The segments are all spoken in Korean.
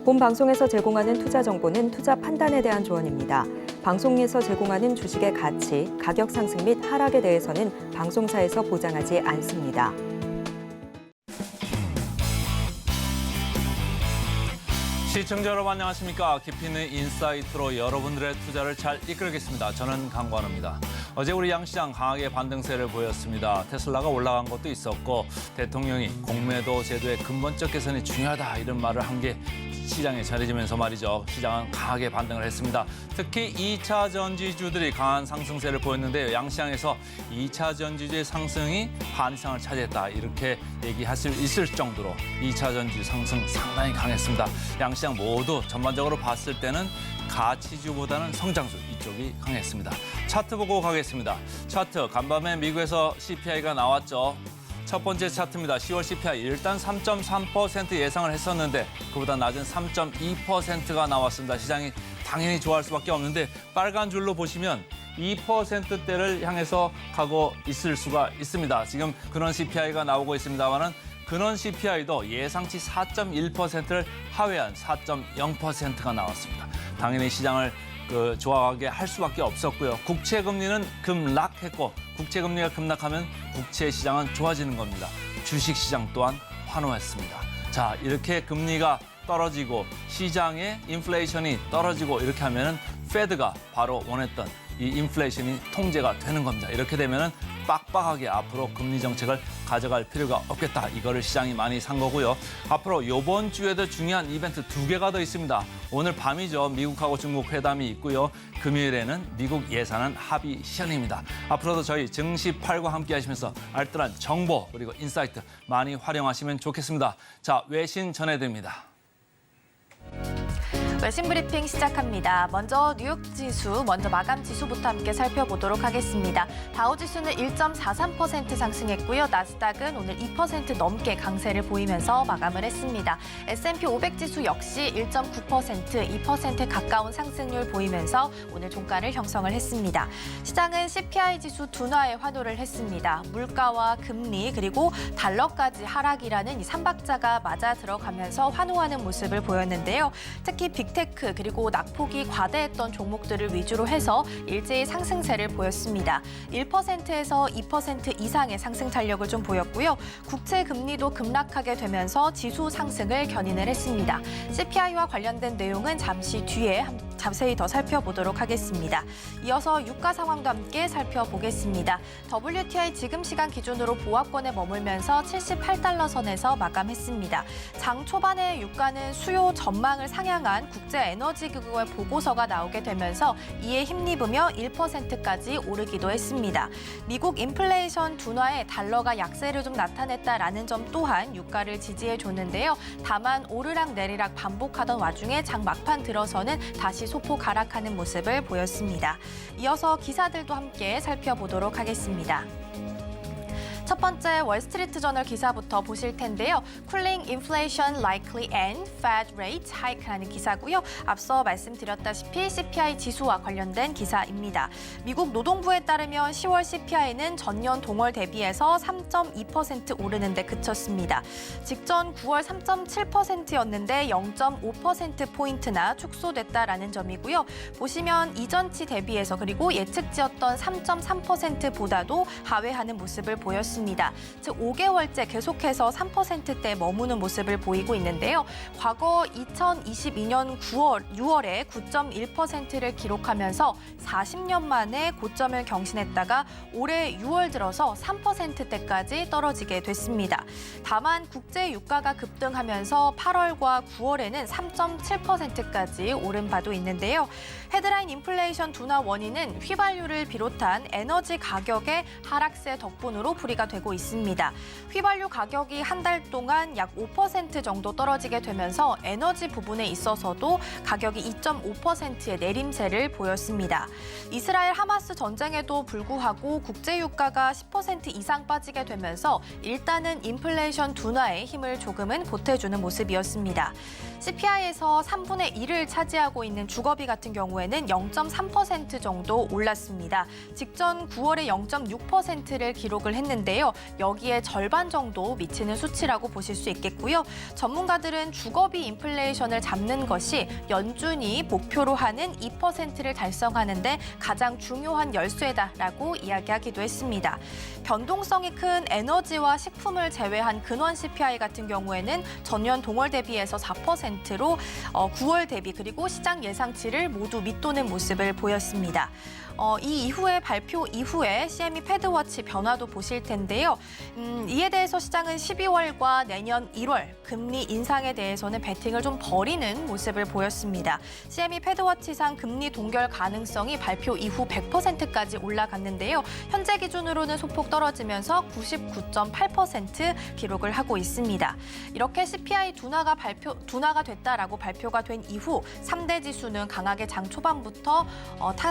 본 방송에서 제공하는 투자 정보는 투자 판단에 대한 조언입니다. 방송에서 제공하는 주식의 가치, 가격 상승 및 하락에 대해서는 방송사에서 보장하지 않습니다. 시청자 여러분 안녕하십니까? 깊이 있는 인사이트로 여러분들의 투자를 잘 이끌겠습니다. 저는 강관우입니다. 어제 우리 양시장 강하게 반등세를 보였습니다. 테슬라가 올라간 것도 있었고 대통령이 공매도 제도의 근본적 개선이 중요하다 이런 말을 한 게 시장에 전해지면서 말이죠. 시장은 강하게 반등을 했습니다. 특히 2차 전지주들이 강한 상승세를 보였는데요. 양시장에서 2차 전지주의 상승이 반 이상을 차지했다. 이렇게 얘기할 수 있을 정도로 2차 전지 상승 상당히 강했습니다. 양시장 모두 전반적으로 봤을 때는 가치주보다는 성장주 이쪽이 강했습니다. 차트 보고 가겠습니다. 차트 간밤에 미국에서 CPI가 나왔죠. 첫 번째 차트입니다. 10월 CPI 일단 3.3% 예상을 했었는데 그보다 낮은 3.2%가 나왔습니다. 시장이 당연히 좋아할 수밖에 없는데 빨간 줄로 보시면 2%대를 향해서 가고 있을 수가 있습니다. 지금 근원 CPI가 나오고 있습니다만은 근원 CPI도 예상치 4.1%를 하회한 4.0%가 나왔습니다. 당연히 시장을 좋아하게 할 수밖에 없었고요. 국채 금리는 급락했고 국채 금리가 급락하면 국채 시장은 좋아지는 겁니다. 주식 시장 또한 환호했습니다. 자, 이렇게 금리가 떨어지고 시장의 인플레이션이 떨어지고 이렇게 하면은 페드가 바로 원했던 이 인플레이션이 통제가 되는 겁니다. 이렇게 되면은 빡빡하게 앞으로 금리 정책을 가져갈 필요가 없겠다. 이거를 시장이 많이 산 거고요. 앞으로 이번 주에도 중요한 이벤트 2개가 더 있습니다. 오늘 밤이죠. 미국하고 중국 회담이 있고요. 금요일에는 미국 예산안 합의 시연입니다. 앞으로도 저희 증시8과 함께 하시면서 알뜰한 정보 그리고 인사이트 많이 활용하시면 좋겠습니다. 자, 외신 전해드립니다. 외신 브리핑 시작합니다. 먼저 뉴욕 지수, 먼저 마감 지수부터 함께 살펴보도록 하겠습니다. 다우 지수는 1.43% 상승했고요. 나스닥은 오늘 2% 넘게 강세를 보이면서 마감을 했습니다. S&P 500 지수 역시 1.9%, 2% 가까운 상승률 보이면서 오늘 종가를 형성을 했습니다. 시장은 CPI 지수 둔화에 환호를 했습니다. 물가와 금리 그리고 달러까지 하락이라는 이 3박자가 맞아 들어가면서 환호하는 모습을 보였는데요. 특히 빅테크 그리고 낙폭이 과대했던 종목들을 위주로 해서 일제히 상승세를 보였습니다. 1%에서 2% 이상의 상승 탄력을 좀 보였고요. 국채 금리도 급락하게 되면서 지수 상승을 견인을 했습니다. CPI와 관련된 내용은 잠시 뒤에 자세히 더 살펴보도록 하겠습니다. 이어서 유가 상황도 함께 살펴보겠습니다. WTI 지금 시간 기준으로 보합권에 머물면서 78달러 선에서 마감했습니다. 장 초반에 유가는 수요 전망을 상향한 국제에너지기구의 보고서가 나오게 되면서 이에 힘입으며 1%까지 오르기도 했습니다. 미국 인플레이션 둔화에 달러가 약세를 좀 나타냈다라는 점 또한 유가를 지지해줬는데요. 다만 오르락 내리락 반복하던 와중에 장 막판 들어서는 다시 소폭 하락하는 모습을 보였습니다. 이어서 기사들도 함께 살펴보도록 하겠습니다. 첫 번째 월스트리트 저널 기사부터 보실 텐데요. Cooling inflation likely end, Fed rate hike라는 기사고요. 앞서 말씀드렸다시피 CPI 지수와 관련된 기사입니다. 미국 노동부에 따르면 10월 CPI는 전년 동월 대비해서 3.2% 오르는 데 그쳤습니다. 직전 9월 3.7%였는데 0.5%포인트나 축소됐다라는 점이고요. 보시면 이전치 대비해서 그리고 예측지였던 3.3%보다도 하회하는 모습을 보였습니다. 즉 5개월째 계속해서 3%대에 머무는 모습을 보이고 있는데요. 과거 2022년 6월에 9.1%를 기록하면서 40년 만에 고점을 경신했다가 올해 6월 들어서 3%대까지 떨어지게 됐습니다. 다만 국제 유가가 급등하면서 8월과 9월에는 3.7%까지 오른 바도 있는데요. 헤드라인 인플레이션 둔화 원인은 휘발유를 비롯한 에너지 가격의 하락세 덕분으로 풀이가 되고 있습니다. 휘발유 가격이 한 달 동안 약 5% 정도 떨어지게 되면서 에너지 부분에 있어서도 가격이 2.5%의 내림세를 보였습니다. 이스라엘 하마스 전쟁에도 불구하고 국제 유가가 10% 이상 빠지게 되면서 일단은 인플레이션 둔화에 힘을 조금은 보태주는 모습이었습니다. CPI에서 3분의 1을 차지하고 있는 주거비 같은 경우에는 0.3% 정도 올랐습니다. 직전 9월에 0.6%를 기록을 했는데 했는데요. 여기에 절반 정도 미치는 수치라고 보실 수 있겠고요. 전문가들은 주거비 인플레이션을 잡는 것이 연준이 목표로 하는 2%를 달성하는 데 가장 중요한 열쇠다라고 이야기하기도 했습니다. 변동성이 큰 에너지와 식품을 제외한 근원 CPI 같은 경우에는 전년 동월 대비해서 4%로 9월 대비 그리고 시장 예상치를 모두 밑도는 모습을 보였습니다. 이 이후에 발표 이후에 CME 패드워치 변화도 보실 텐데요. 이에 대해서 시장은 12월과 내년 1월 금리 인상에 대해서는 베팅을 좀 벌이는 모습을 보였습니다. CME 패드워치상 금리 동결 가능성이 발표 이후 100%까지 올라갔는데요. 현재 기준으로는 소폭 떨어지면서 99.8% 기록을 하고 있습니다. 이렇게 CPI 둔화가 됐다라고 발표가 된 이후 3대 지수는 강하게 장 초반부터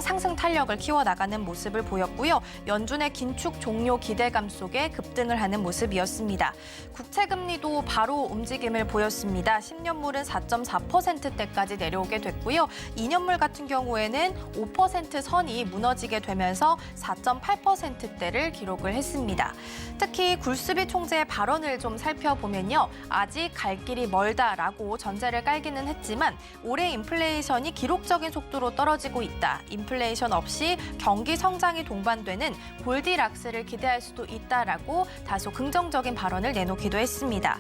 상승 탄력을 키워나가는 모습을 보였고요. 연준의 긴축 종료 기대감 속에 급등을 하는 모습이었습니다. 국채금리도 바로 움직임을 보였습니다. 10년물은 4.4%대까지 내려오게 됐고요. 2년물 같은 경우에는 5% 선이 무너지게 되면서 4.8%대를 기록을 했습니다. 특히 굴스비 총재의 발언을 좀 살펴보면요. 아직 갈 길이 멀다라고 전제를 깔기는 했지만 올해 인플레이션이 기록적인 속도로 떨어지고 있다. 인플레이션 없이 경기 성장이 동반되는 골디락스를 기대할 수도 있다라고 다소 긍정적인 발언을 내놓기도 했습니다.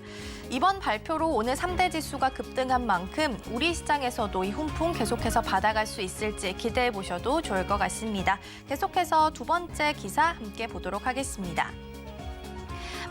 이번 발표로 오늘 3대 지수가 급등한 만큼 우리 시장에서도 이 훈풍 계속해서 받아갈 수 있을지 기대해 보셔도 좋을 것 같습니다. 계속해서 두 번째 기사 함께 보도록 하겠습니다.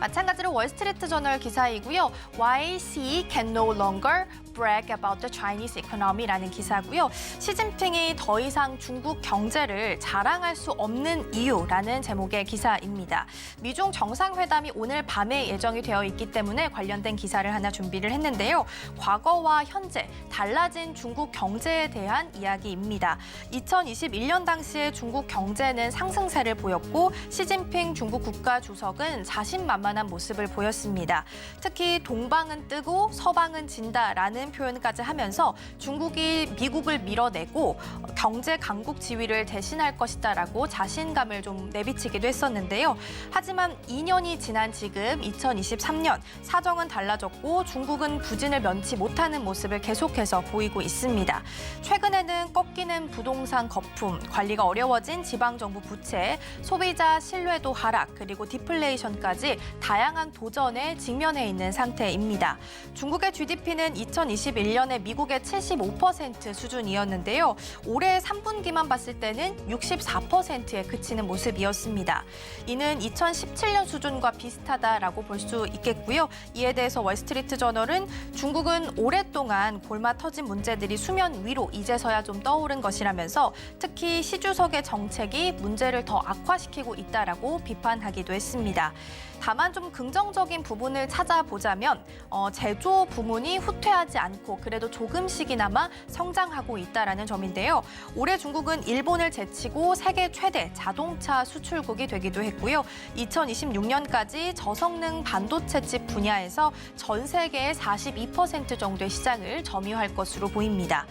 마찬가지로 월스트리트 저널 기사이고요. Why Xi can no longer brag about the Chinese economy라는 기사고요. 시진핑이 더 이상 중국 경제를 자랑할 수 없는 이유라는 제목의 기사입니다. 미중 정상회담이 오늘 밤에 예정이 되어 있기 때문에 관련된 기사를 하나 준비를 했는데요. 과거와 현재 달라진 중국 경제에 대한 이야기입니다. 2021년 당시에 중국 경제는 상승세를 보였고 시진핑 중국 국가주석은 자신만만한 모습을 보였습니다. 특히 동방은 뜨고 서방은 진다라는 표현까지 하면서 중국이 미국을 밀어내고 경제 강국 지위를 대신할 것이다라고 자신감을 좀 내비치기도 했었는데요. 하지만 2년이 지난 지금 2023년 사정은 달라졌고 중국은 부진을 면치 못하는 모습을 계속해서 보이고 있습니다. 최근에는 꺾이는 부동산 거품, 관리가 어려워진 지방정부 부채, 소비자 신뢰도 하락, 그리고 디플레이션까지 다양한 도전에 직면해 있는 상태입니다. 중국의 GDP는 2021년에 미국의 75% 수준이었는데요. 올해 3분기만 봤을 때는 64%에 그치는 모습이었습니다. 이는 2017년 수준과 비슷하다라고 볼 수 있겠고요. 이에 대해서 월스트리트 저널은 중국은 오랫동안 골마 터진 문제들이 수면 위로 이제서야 좀 떠오른 것이라면서 특히 시 주석의 정책이 문제를 더 악화시키고 있다라고 비판하기도 했습니다. 다만 좀 긍정적인 부분을 찾아보자면 제조 부문이 후퇴하지 않고 그래도 조금씩이나마 성장하고 있다라는 점인데요. 올해 중국은 일본을 제치고 세계 최대 자동차 수출국이 되기도 했고요. 2026년까지 저성능 반도체 칩 분야에서 전 세계의 42% 정도의 시장을 점유할 것으로 보입니다.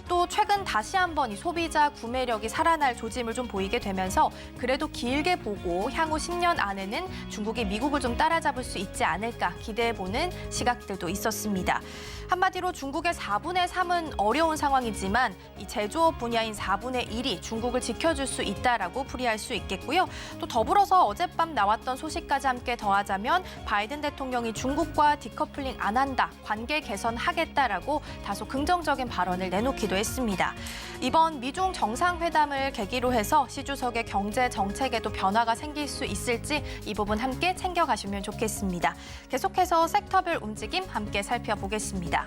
또 최근 다시 한번 이 소비자 구매력이 살아날 조짐을 좀 보이게 되면서 그래도 길게 보고 향후 10년 안에는 중국이 미국을 좀 따라잡을 수 있지 않을까 기대해보는 시각들도 있었습니다. 한마디로 중국의 4분의 3은 어려운 상황이지만 이 제조업 분야인 4분의 1이 중국을 지켜줄 수 있다라고 풀이할 수 있겠고요. 또 더불어서 어젯밤 나왔던 소식까지 함께 더하자면 바이든 대통령이 중국과 디커플링 안 한다, 관계 개선하겠다라고 다소 긍정적인 발언을 내놓기도 했습니다. 이번 미중 정상회담을 계기로 해서 시 주석의 경제 정책에도 변화가 생길 수 있을지 이 부분 함께 챙겨가시면 좋겠습니다. 계속해서 섹터별 움직임 함께 살펴보겠습니다.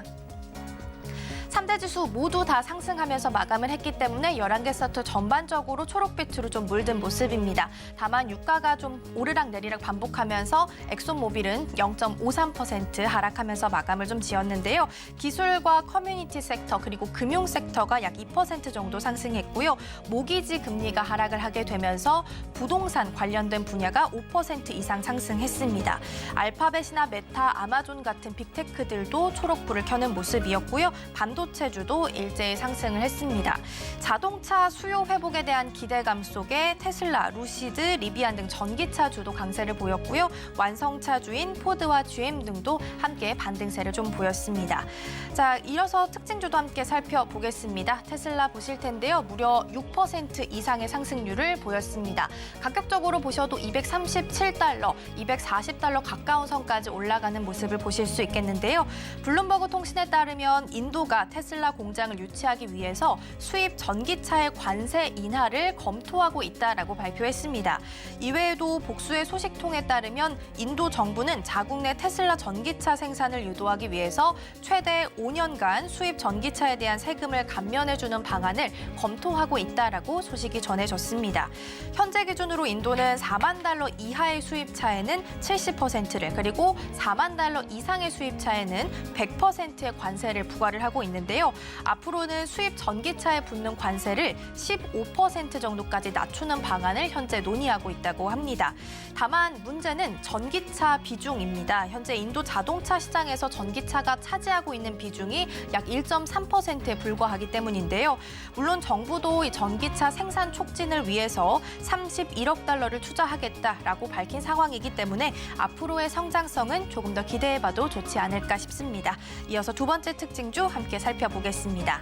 3대 지수 모두 다 상승하면서 마감을 했기 때문에 11개 세트 전반적으로 초록빛으로 좀 물든 모습입니다. 다만 유가가 좀 오르락 내리락 반복하면서 엑소모빌은 0.53% 하락하면서 마감을 좀 지었는데요. 기술과 커뮤니티 섹터 그리고 금융 섹터가 약 2% 정도 상승했고요. 모기지 금리가 하락을 하게 되면서 부동산 관련된 분야가 5% 이상 상승했습니다. 알파벳이나 메타, 아마존 같은 빅테크들도 초록불을 켜는 모습이었고요. 반도체 반도체주도 일제히 상승을 했습니다. 자동차 수요 회복에 대한 기대감 속에 테슬라, 루시드, 리비안 등 전기차주도 강세를 보였고요. 완성차주인 포드와 GM 등도 함께 반등세를 좀 보였습니다. 자, 이어서 특징주도 함께 살펴보겠습니다. 테슬라 보실 텐데요. 무려 6% 이상의 상승률을 보였습니다. 가격적으로 보셔도 237달러, 240달러 가까운 선까지 올라가는 모습을 보실 수 있겠는데요. 블룸버그 통신에 따르면 인도가 테슬라 공장을 유치하기 위해서 수입 전기차의 관세 인하를 검토하고 있다라고 발표했습니다. 이외에도 복수의 소식통에 따르면 인도 정부는 자국 내 테슬라 전기차 생산을 유도하기 위해서 최대 5년간 수입 전기차에 대한 세금을 감면해주는 방안을 검토하고 있다라고 소식이 전해졌습니다. 현재 기준으로 인도는 4만 달러 이하의 수입차에는 70%를 그리고 4만 달러 이상의 수입차에는 100%의 관세를 부과를 하고 있는데요. 앞으로는 수입 전기차에 붙는 관세를 15% 정도까지 낮추는 방안을 현재 논의하고 있다고 합니다. 다만 문제는 전기차 비중입니다. 현재 인도 자동차 시장에서 전기차가 차지하고 있는 비중이 약 1.3%에 불과하기 때문인데요. 물론 정부도 이 전기차 생산 촉진을 위해서 31억 달러를 투자하겠다라고 밝힌 상황이기 때문에 앞으로의 성장성은 조금 더 기대해봐도 좋지 않을까 싶습니다. 이어서 두 번째 특징주 함께 살펴보겠습니다.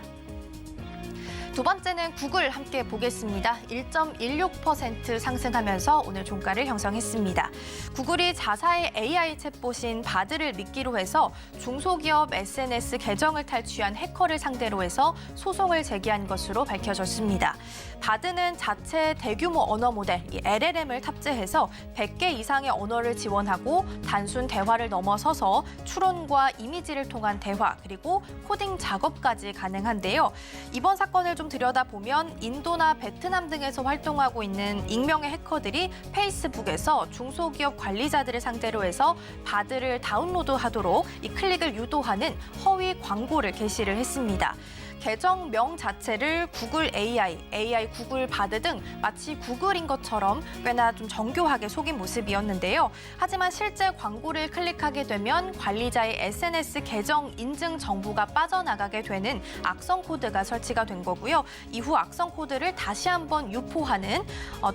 두 번째는 구글 함께 보겠습니다. 1.16% 상승하면서 오늘 종가를 형성했습니다. 구글이 자사의 AI 챗봇인 바드를 미끼로 해서 중소기업 SNS 계정을 탈취한 해커를 상대로 해서 소송을 제기한 것으로 밝혀졌습니다. 바드는 자체 대규모 언어 모델 LLM을 탑재해서 100개 이상의 언어를 지원하고 단순 대화를 넘어서서 추론과 이미지를 통한 대화 그리고 코딩 작업까지 가능한데요. 이번 사건을 좀 들여다보면 인도나 베트남 등에서 활동하고 있는 익명의 해커들이 페이스북에서 중소기업 관리자들을 상대로 해서 바드를 다운로드하도록 이 클릭을 유도하는 허위 광고를 게시를 했습니다. 계정명 자체를 구글 AI 구글 바드 등 마치 구글인 것처럼 꽤나 좀 정교하게 속인 모습이었는데요. 하지만 실제 광고를 클릭하게 되면 관리자의 SNS 계정 인증 정보가 빠져나가게 되는 악성 코드가 설치가 된 거고요. 이후 악성 코드를 다시 한번 유포하는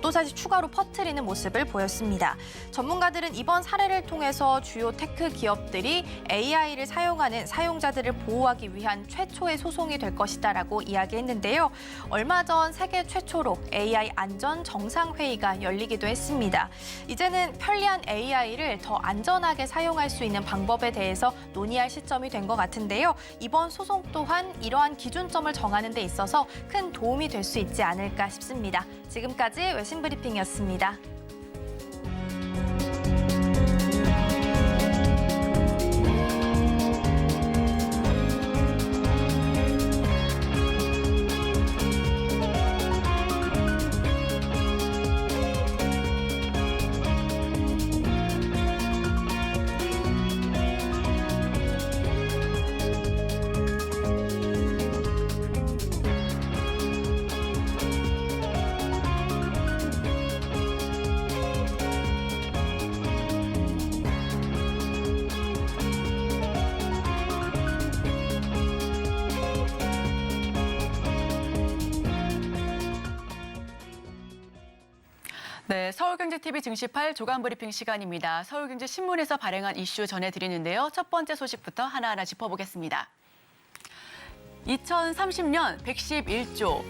또다시 추가로 퍼뜨리는 모습을 보였습니다. 전문가들은 이번 사례를 통해서 주요 테크 기업들이 AI를 사용하는 사용자들을 보호하기 위한 최초의 소송이 될 것이다라고 이야기했는데요. 얼마 전 세계 최초로 AI 안전 정상회의가 열리기도 했습니다. 이제는 편리한 AI를 더 안전하게 사용할 수 있는 방법에 대해서 논의할 시점이 된 것 같은데요. 이번 소송 또한 이러한 기준점을 정하는 데 있어서 큰 도움이 될 수 있지 않을까 싶습니다. 지금까지 외신 브리핑이었습니다. 네, 서울경제TV 증시8 조간 브리핑 시간입니다. 서울경제신문에서 발행한 이슈 전해드리는데요. 첫 번째 소식부터 하나하나 짚어보겠습니다. 2030년 111조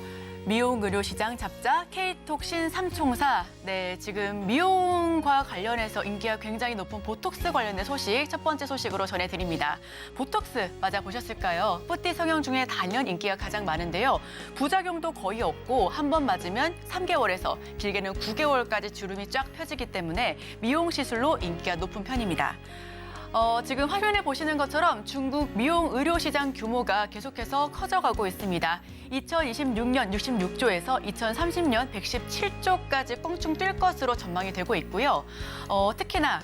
미용 의료 시장 잡자 K톡 신삼총사. 네, 지금 미용과 관련해서 인기가 굉장히 높은 보톡스 관련된 소식 첫 번째 소식으로 전해드립니다. 보톡스 맞아보셨을까요? 뿌띠 성형 중에 단연 인기가 가장 많은데요. 부작용도 거의 없고 한 번 맞으면 3개월에서 길게는 9개월까지 주름이 쫙 펴지기 때문에 미용 시술로 인기가 높은 편입니다. 지금 화면에 보시는 것처럼 중국 미용 의료 시장 규모가 계속해서 커져가고 있습니다. 2026년 66조에서 2030년 117조까지 껑충 뛸 것으로 전망이 되고 있고요. 특히나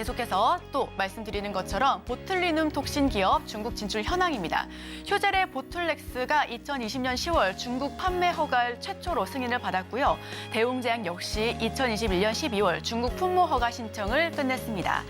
계속해서 또 말씀드리는 것처럼 보툴리눔 톡신 기업 중국 진출 현황입니다. 휴젤의 보툴렉스가 2020년 10월 중국 판매 허가 최초로 승인을 받았고요. 대웅제약 역시 2021년 12월 중국 품목 허가 신청을 끝냈습니다.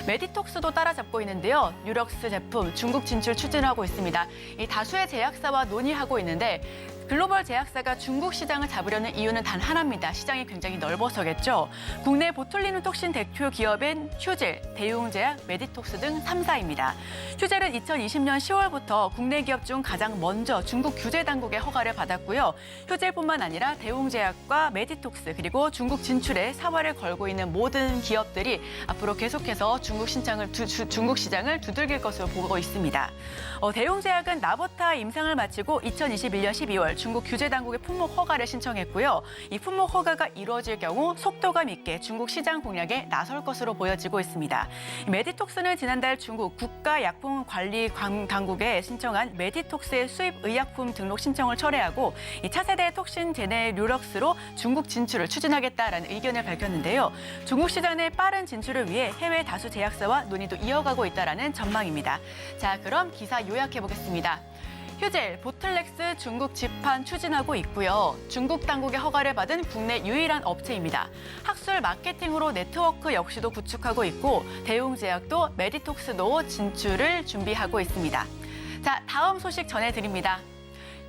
메디톡스도 따라잡고 있는데요. 유럭스 제품 중국 진출 추진하고 있습니다. 이 다수의 제약사와 논의하고 있는데 글로벌 제약사가 중국 시장을 잡으려는 이유는 단 하나입니다. 시장이 굉장히 넓어서겠죠. 국내 보툴리눔 톡신 대표 기업인 휴젤, 대웅제약, 메디톡스 등 3사입니다. 휴젤은 2020년 10월부터 국내 기업 중 가장 먼저 중국 규제 당국의 허가를 받았고요. 휴젤뿐만 아니라 대웅제약과 메디톡스 그리고 중국 진출에 사활을 걸고 있는 모든 기업들이 앞으로 계속해서 중국 시장을 두들길 것으로 보고 있습니다. 대웅제약은 나보타 임상을 마치고 2021년 12월 중국 규제 당국의 품목 허가를 신청했고요. 이 품목 허가가 이루어질 경우 속도감 있게 중국 시장 공략에 나설 것으로 보여지고 있습니다. 메디톡스는 지난달 중국 국가약품관리 당국에 신청한 메디톡스의 수입 의약품 등록 신청을 철회하고 이 차세대 톡신 제네류럭스로 중국 진출을 추진하겠다라는 의견을 밝혔는데요. 중국 시장의 빠른 진출을 위해 해외 다수 제약사와 논의도 이어가고 있다라는 전망입니다. 자, 그럼 기사 요약해 보겠습니다. 휴젤, 보틀렉스 중국 집판 추진하고 있고요. 중국 당국의 허가를 받은 국내 유일한 업체입니다. 학술 마케팅으로 네트워크 역시도 구축하고 있고 대웅제약도 메디톡스도 진출을 준비하고 있습니다. 자, 다음 소식 전해드립니다.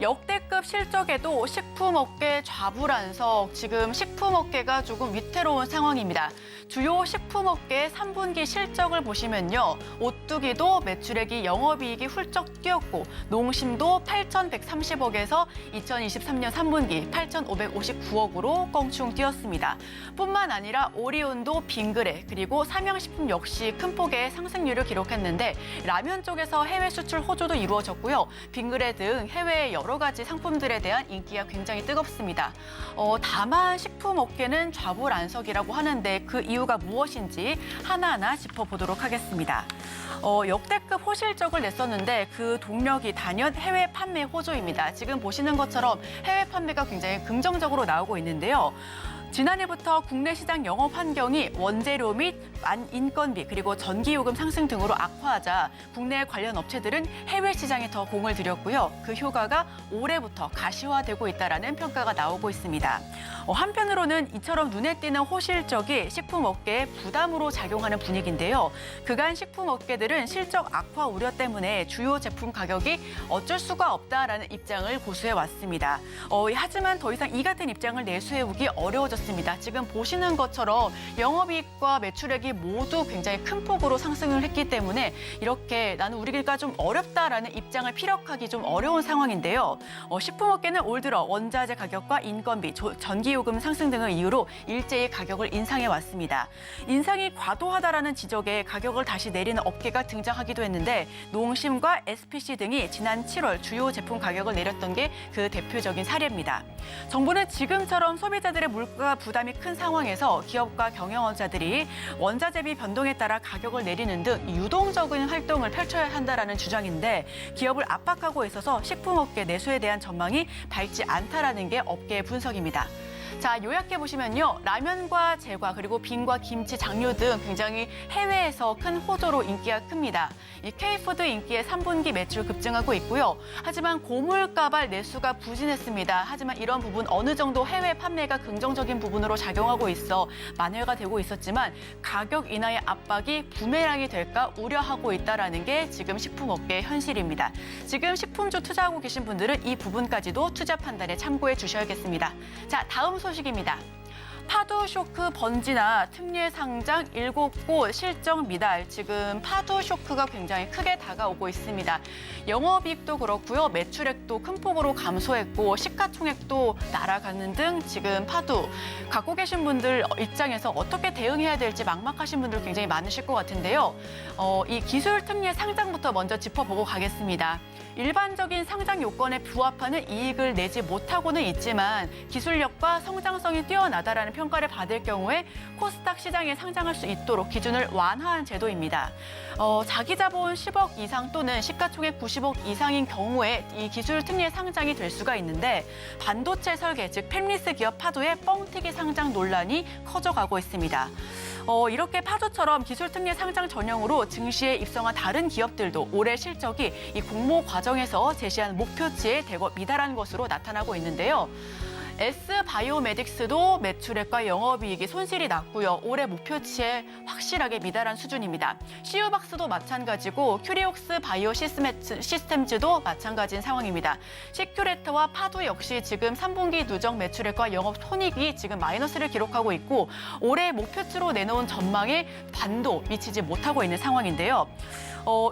역대급 실적에도 식품업계 좌불안석, 지금 식품업계가 조금 위태로운 상황입니다. 주요 식품업계의 3분기 실적을 보시면요. 오뚜기도 매출액이 영업이익이 훌쩍 뛰었고 농심도 8,130억에서 2023년 3분기 8,559억으로 껑충 뛰었습니다. 뿐만 아니라 오리온도 빙그레 그리고 삼양식품 역시 큰 폭의 상승률을 기록했는데 라면 쪽에서 해외 수출 호조도 이루어졌고요. 빙그레 등 해외의 여러 가지 상품들에 대한 인기가 굉장히 뜨겁습니다. 다만 식품업계는 좌불안석이라고 하는데 그 이유가 무엇인지 하나하나 짚어보도록 하겠습니다. 역대급 호실적을 냈었는데 그 동력이 단연 해외 판매 호조입니다. 지금 보시는 것처럼 해외 판매가 굉장히 긍정적으로 나오고 있는데요. 지난해부터 국내 시장 영업 환경이 원재료 및 인건비 그리고 전기요금 상승 등으로 악화하자 국내 관련 업체들은 해외 시장에 더 공을 들였고요. 그 효과가 올해부터 가시화되고 있다는 평가가 나오고 있습니다. 한편으로는 이처럼 눈에 띄는 호실적이 식품업계에 부담으로 작용하는 분위기인데요. 그간 식품업계들은 실적 악화 우려 때문에 주요 제품 가격이 어쩔 수가 없다라는 입장을 고수해 왔습니다. 하지만 더 이상 이 같은 입장을 내세우기 어려워졌습니다. 지금 보시는 것처럼 영업이익과 매출액이 모두 굉장히 큰 폭으로 상승을 했기 때문에 이렇게 나는 우리 길가 좀 어렵다라는 입장을 피력하기 좀 어려운 상황인데요. 식품업계는 올 들어 원자재 가격과 인건비, 전기요금 상승 등을 이유로 일제히 가격을 인상해 왔습니다. 인상이 과도하다라는 지적에 가격을 다시 내리는 업계가 등장하기도 했는데 농심과 SPC 등이 지난 7월 주요 제품 가격을 내렸던 게 그 대표적인 사례입니다. 정부는 지금처럼 소비자들의 물가 부담이 큰 상황에서 기업과 경영업자들이 원자재비 변동에 따라 가격을 내리는 등 유동적인 활동을 펼쳐야 한다라는 주장인데 기업을 압박하고 있어서 식품업계 내수에 대한 전망이 밝지 않다라는 게 업계의 분석입니다. 자, 요약해 보시면요. 라면과 제과 그리고 빙과 김치, 장류 등 굉장히 해외에서 큰 호조로 인기가 큽니다. 이 K푸드 인기에 3분기 매출 급증하고 있고요. 하지만 고물가발 내수가 부진했습니다. 하지만 이런 부분 어느 정도 해외 판매가 긍정적인 부분으로 작용하고 있어 만회가 되고 있었지만 가격 인하의 압박이 부메랑이 될까 우려하고 있다는 게 지금 식품업계의 현실입니다. 지금 식품주 투자하고 계신 분들은 이 부분까지도 투자 판단에 참고해 주셔야겠습니다. 자, 다음 소식입니다. 파도 쇼크 번지나 특례 상장 7곳 실적 미달. 지금 파도 쇼크가 굉장히 크게 다가오고 있습니다. 영업이익도 그렇고요. 매출액도 큰 폭으로 감소했고 시가총액도 날아가는 등 지금 파도. 갖고 계신 분들 입장에서 어떻게 대응해야 될지 막막하신 분들 굉장히 많으실 것 같은데요. 이 기술 특례 상장부터 먼저 짚어보고 가겠습니다. 일반적인 상장 요건에 부합하는 이익을 내지 못하고는 있지만 기술력과 성장성이 뛰어나다라는 평가를 받을 경우에 코스닥 시장에 상장할 수 있도록 기준을 완화한 제도입니다. 자기 자본 10억 이상 또는 시가총액 90억 이상인 경우에 이 기술 특례 상장이 될 수가 있는데 반도체 설계, 즉 팹리스 기업 파도의 뻥튀기 상장 논란이 커져가고 있습니다. 이렇게 파도처럼 기술 특례 상장 전형으로 증시에 입성한 다른 기업들도 올해 실적이 이 공모 과정에서 제시한 목표치에 대거 미달한 것으로 나타나고 있는데요. S바이오메딕스도 매출액과 영업이익이 손실이 났고요. 올해 목표치에 확실하게 미달한 수준입니다. 시우박스도 마찬가지고 큐리옥스 바이오 시스템즈도 마찬가지인 상황입니다. 시큐레터와 파도 역시 지금 3분기 누적 매출액과 영업 손익이 지금 마이너스를 기록하고 있고 올해 목표치로 내놓은 전망에 반도 미치지 못하고 있는 상황인데요.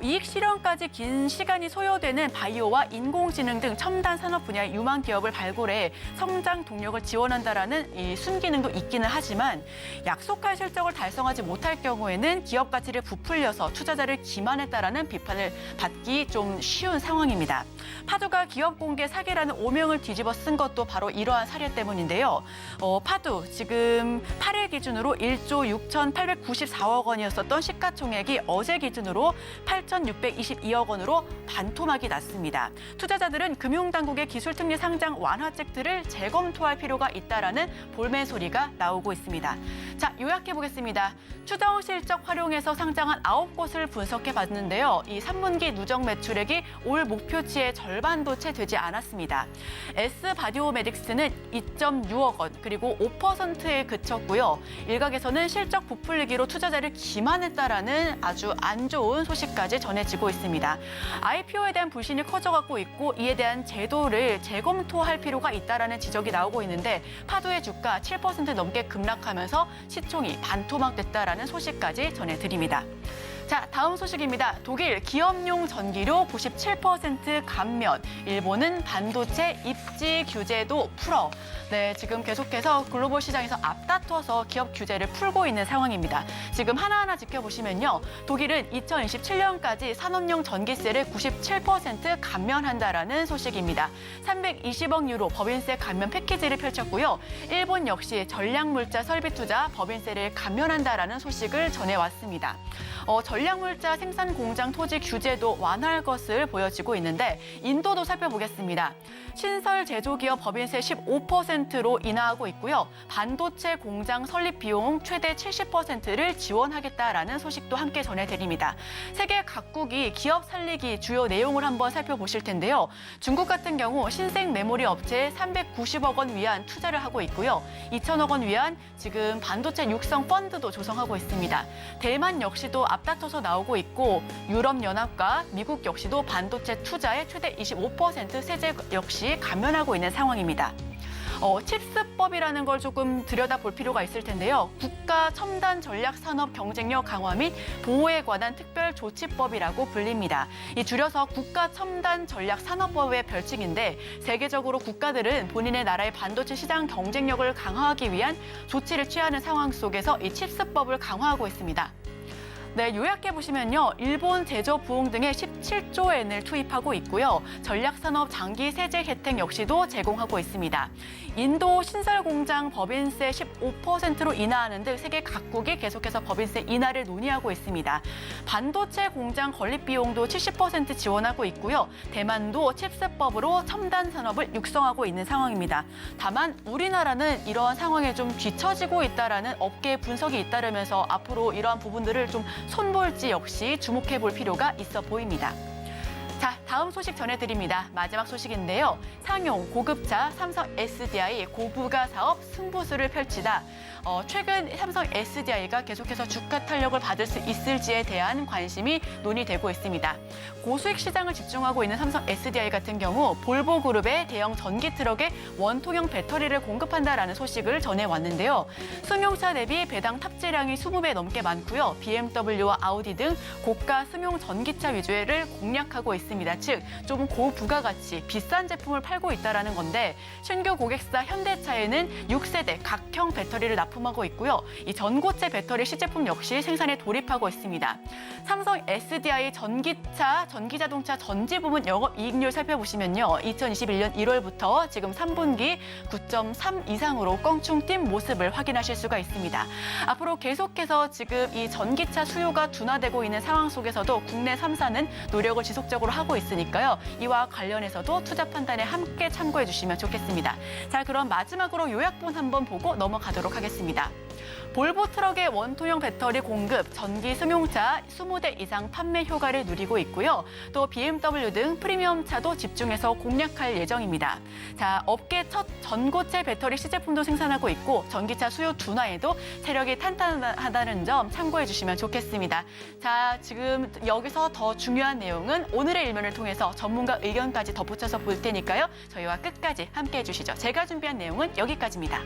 이익 실현까지 긴 시간이 소요되는 바이오와 인공지능 등 첨단 산업 분야의 유망 기업을 발굴해 성장 동력을 지원한다라는 이 순기능도 있기는 하지만 약속한 실적을 달성하지 못할 경우에는 기업 가치를 부풀려서 투자자를 기만했다라는 비판을 받기 좀 쉬운 상황입니다. 파도가 기업 공개 사기라는 오명을 뒤집어 쓴 것도 바로 이러한 사례 때문인데요. 파도 지금 8일 기준으로 1조 6,894억 원이었었던 시가총액이 어제 기준으로 8,622억 원으로 반토막이 났습니다. 투자자들은 금융당국의 기술특례 상장 완화책들을 재검토할 필요가 있다라는 볼멘 소리가 나오고 있습니다. 자, 요약해보겠습니다. 추정 실적 활용해서 상장한 9곳을 분석해봤는데요. 이 3분기 누적 매출액이 올 목표치의 절반도 채 되지 않았습니다. S바이오메딕스는 2.6억 원, 그리고 5%에 그쳤고요. 일각에서는 실적 부풀리기로 투자자를 기만했다라는 아주 안 좋은 소식까지 전해지고 있습니다. IPO에 대한 불신이 커져가고 있고 이에 대한 제도를 재검토할 필요가 있다라는 지적이 나오고 있는데 파도의 주가 7% 넘게 급락하면서 시총이 반토막됐다라는 소식까지 전해드립니다. 자, 다음 소식입니다. 독일 기업용 전기료 97% 감면, 일본은 반도체 입지 규제도 풀어. 네, 지금 계속해서 글로벌 시장에서 앞다퉈서 기업 규제를 풀고 있는 상황입니다. 지금 하나하나 지켜보시면요. 독일은 2027년까지 산업용 전기세를 97% 감면한다라는 소식입니다. 320억 유로 법인세 감면 패키지를 펼쳤고요. 일본 역시 전략물자 설비 투자 법인세를 감면한다라는 소식을 전해왔습니다. 전략물자 생산 공장 토지 규제도 완화할 것을 보여지고 있는데 인도도 살펴보겠습니다. 신설 제조기업 법인세 15%로 인하하고 있고요. 반도체 공장 설립 비용 최대 70%를 지원하겠다라는 소식도 함께 전해드립니다. 세계 각국이 기업 살리기 주요 내용을 한번 살펴보실 텐데요. 중국 같은 경우 신생 메모리 업체에 390억 원 위안 투자를 하고 있고요. 2천억 원 위안 지금 반도체 육성 펀드도 조성하고 있습니다. 대만 역시도 앞다퉈서 나오고 있고 유럽연합과 미국 역시도 반도체 투자에 최대 25% 세제 역시 감면하고 있는 상황입니다. 칩스법이라는 걸 조금 들여다볼 필요가 있을 텐데요. 국가 첨단 전략 산업 경쟁력 강화 및 보호에 관한 특별조치법이라고 불립니다. 이 줄여서 국가 첨단 전략 산업법의 별칭인데 세계적으로 국가들은 본인의 나라의 반도체 시장 경쟁력을 강화하기 위한 조치를 취하는 상황 속에서 이 칩스법을 강화하고 있습니다. 네, 요약해보시면요. 일본 제조 부흥 등에 17조 엔을 투입하고 있고요. 전략산업 장기 세제 혜택 역시도 제공하고 있습니다. 인도 신설공장 법인세 15%로 인하하는 등 세계 각국이 계속해서 법인세 인하를 논의하고 있습니다. 반도체 공장 건립 비용도 70% 지원하고 있고요. 대만도 칩스법으로 첨단 산업을 육성하고 있는 상황입니다. 다만 우리나라는 이러한 상황에 좀 뒤처지고 있다라는 업계 분석이 잇따르면서 앞으로 이러한 부분들을 좀 손볼지 역시 주목해 볼 필요가 있어 보입니다. 자, 다음 소식 전해드립니다. 마지막 소식인데요. 상용 고급차 삼성 SDI 고부가 사업 승부수를 펼치다. 최근 삼성 SDI가 계속해서 주가 탄력을 받을 수 있을지에 대한 관심이 논의되고 있습니다. 고수익 시장을 집중하고 있는 삼성 SDI 같은 경우 볼보그룹의 대형 전기 트럭에 원통형 배터리를 공급한다라는 소식을 전해왔는데요. 승용차 대비 배당 탑재량이 20배 넘게 많고요. BMW와 아우디 등 고가 승용 전기차 위주를 공략하고 있습니다. 즉 좀 고부가가치, 비싼 제품을 팔고 있다는 건데 신규 고객사 현대차에는 6세대 각형 배터리를 납품하고 있고요. 이 전고체 배터리 시제품 역시 생산에 돌입하고 있습니다. 삼성 SDI 전기차, 전기자동차 전지 부문 영업이익률 살펴보시면요. 2021년 1월부터 지금 3분기 9.3 이상으로 껑충 뛴 모습을 확인하실 수가 있습니다. 앞으로 계속해서 지금 이 전기차 수요가 둔화되고 있는 상황 속에서도 국내 3사는 노력을 지속적으로 하고 있으니까요. 이와 관련해서도 투자 판단에 함께 참고해 주시면 좋겠습니다. 자, 그럼 마지막으로 요약본 한번 보고 넘어가도록 하겠습니다. 볼보 트럭의 원통형 배터리 공급, 전기 승용차 20대 이상 판매 효과를 누리고 있고요. 또 BMW 등 프리미엄 차도 집중해서 공략할 예정입니다. 자, 업계 첫 전고체 배터리 시제품도 생산하고 있고 전기차 수요 둔화에도 세력이 탄탄하다는 점 참고해 주시면 좋겠습니다. 자, 지금 여기서 더 중요한 내용은 오늘의 일면을 통해서 전문가 의견까지 덧붙여서 볼 테니까요. 저희와 끝까지 함께해 주시죠. 제가 준비한 내용은 여기까지입니다.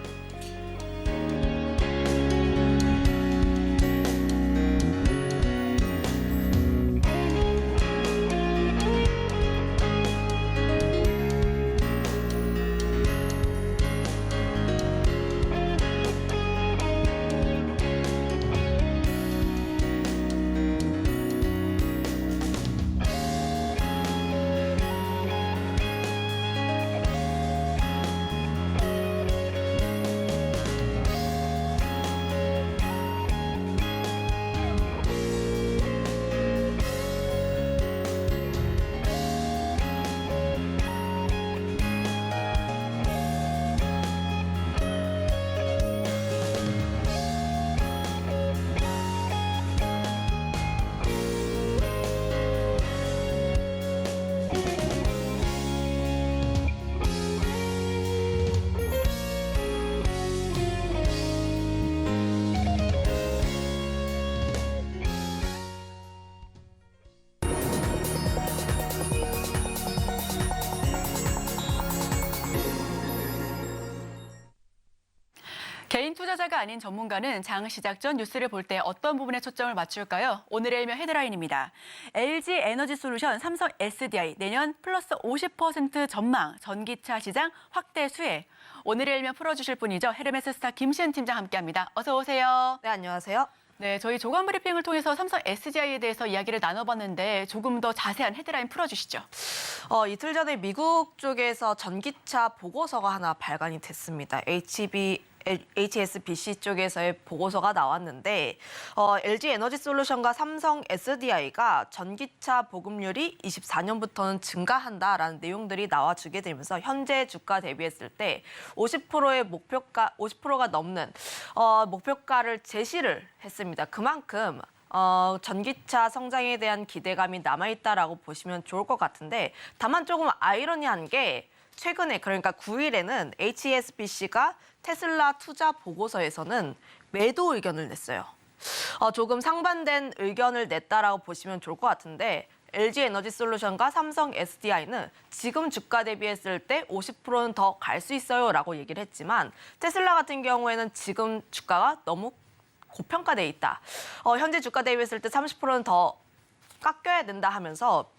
개인 투자자가 아닌 전문가는 장 시작 전 뉴스를 볼 때 어떤 부분에 초점을 맞출까요? 오늘의 일면 헤드라인입니다. LG 에너지솔루션, 삼성 SDI 내년 플러스 50% 전망, 전기차 시장 확대 수혜. 오늘의 일면 풀어주실 분이죠. 헤르메스 스타 김시은 팀장 함께합니다. 어서 오세요. 네, 안녕하세요. 네, 저희 조간 브리핑을 통해서 삼성 SDI에 대해서 이야기를 나눠봤는데 조금 더 자세한 헤드라인 풀어주시죠. 이틀 전에 미국 쪽에서 전기차 보고서가 하나 발간이 됐습니다. HSBC 쪽에서의 보고서가 나왔는데 LG 에너지솔루션과 삼성 SDI가 전기차 보급률이 24년부터는 증가한다라는 내용들이 나와주게 되면서 현재 주가 대비했을 때 50%가 넘는 목표가를 제시를 했습니다. 그만큼 전기차 성장에 대한 기대감이 남아있다라고 보시면 좋을 것 같은데 다만 조금 아이러니한 게 최근에 그러니까 9일에는 HSBC가 테슬라 투자 보고서에서는 매도 의견을 냈어요. 조금 상반된 의견을 냈다라고 보시면 좋을 것 같은데 LG 에너지솔루션과 삼성 SDI는 지금 주가 대비했을 때 50%는 더 갈 수 있어요라고 얘기를 했지만 테슬라 같은 경우에는 지금 주가가 너무 고평가돼 있다. 현재 주가 대비했을 때 30%는 더 깎여야 된다 하면서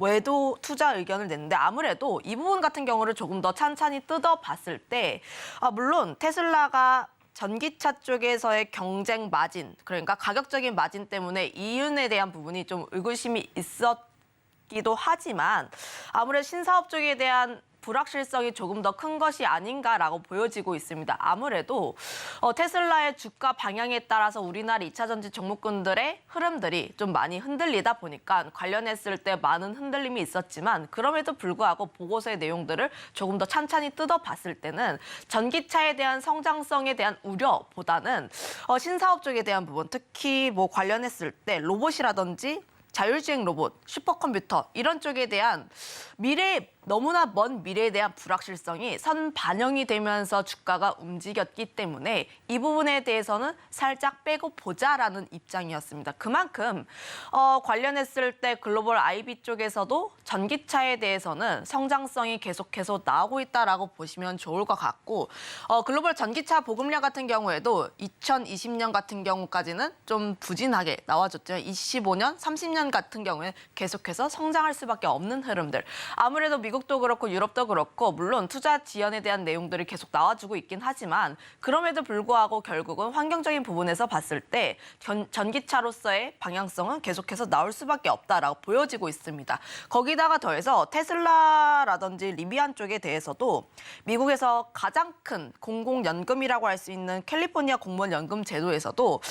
외도 투자 의견을 냈는데 아무래도 이 부분 같은 경우를 조금 더 찬찬히 뜯어봤을 때 물론 테슬라가 전기차 쪽에서의 경쟁 마진, 그러니까 가격적인 마진 때문에 이윤에 대한 부분이 좀 의구심이 있었기도 하지만 아무래도 신사업 쪽에 대한 불확실성이 조금 더 큰 것이 아닌가라고 보여지고 있습니다. 아무래도 테슬라의 주가 방향에 따라서 우리나라 2차 전지 종목군들의 흐름들이 좀 많이 흔들리다 보니까 관련했을 때 많은 흔들림이 있었지만 그럼에도 불구하고 보고서의 내용들을 조금 더 찬찬히 뜯어봤을 때는 전기차에 대한 성장성에 대한 우려보다는 신사업 쪽에 대한 부분, 특히 뭐 관련했을 때 로봇이라든지 자율주행 로봇, 슈퍼컴퓨터 이런 쪽에 대한 미래의 너무나 먼 미래에 대한 불확실성이 선반영이 되면서 주가가 움직였기 때문에 이 부분에 대해서는 살짝 빼고 보자라는 입장이었습니다. 그만큼 관련했을 때 글로벌 IB 쪽에서도 전기차에 대해서는 성장성이 계속해서 나오고 있다라고 보시면 좋을 것 같고 글로벌 전기차 보급량 같은 경우에도 2020년 같은 경우까지는 좀 부진하게 나와줬죠. 25년, 30년 같은 경우에 계속해서 성장할 수밖에 없는 흐름들. 아무래도 미국도 그렇고 유럽도 그렇고 물론 투자 지연에 대한 내용들이 계속 나와주고 있긴 하지만 그럼에도 불구하고 결국은 환경적인 부분에서 봤을 때 전기차로서의 방향성은 계속해서 나올 수밖에 없다라고 보여지고 있습니다. 거기다가 더해서 테슬라라든지 리비안 쪽에 대해서도 미국에서 가장 큰 공공연금이라고 할 수 있는 캘리포니아 공무원 연금 제도에서도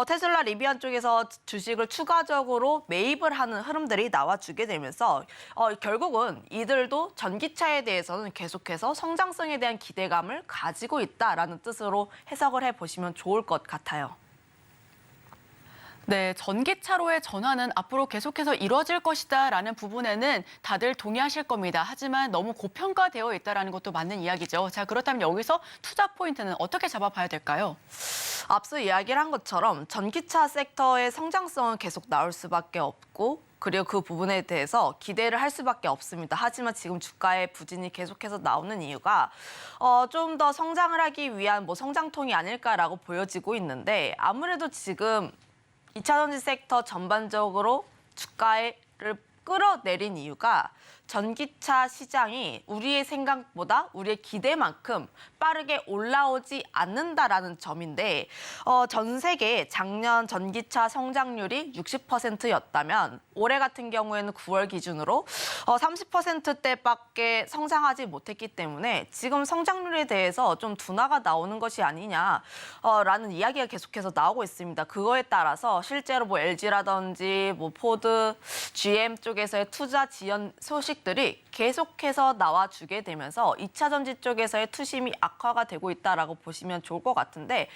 테슬라 리비안 쪽에서 주식을 추가적으로 매입을 하는 흐름들이 나와주게 되면서 결국은 이들도 전기차에 대해서는 계속해서 성장성에 대한 기대감을 가지고 있다라는 뜻으로 해석을 해보시면 좋을 것 같아요. 네, 전기차로의 전환은 앞으로 계속해서 이뤄질 것이다라는 부분에는 다들 동의하실 겁니다. 하지만 너무 고평가되어 있다는 것도 맞는 이야기죠. 자, 그렇다면 여기서 투자 포인트는 어떻게 잡아봐야 될까요? 앞서 이야기를 한 것처럼 전기차 섹터의 성장성은 계속 나올 수밖에 없고 그리고 그 부분에 대해서 기대를 할 수밖에 없습니다. 하지만 지금 주가의 부진이 계속해서 나오는 이유가 좀 더 성장을 하기 위한 성장통이 아닐까라고 보여지고 있는데 아무래도 지금 2차 전지 섹터 전반적으로 주가를 끌어내린 이유가 전기차 시장이 우리의 생각보다 우리의 기대만큼 빠르게 올라오지 않는다라는 점인데 전 세계 작년 전기차 성장률이 60%였다면 올해 같은 경우에는 9월 기준으로 30%대밖에 성장하지 못했기 때문에 지금 성장률에 대해서 좀 둔화가 나오는 것이 아니냐라는 이야기가 계속해서 나오고 있습니다. 그거에 따라서 실제로 LG라든지 포드, GM 쪽에서의 투자 지연 소식들이 계속해서 나와주게 되면서 2차 전지 쪽에서의 투심이 악화가 되고 있다라고 보시면 좋을 것 같은데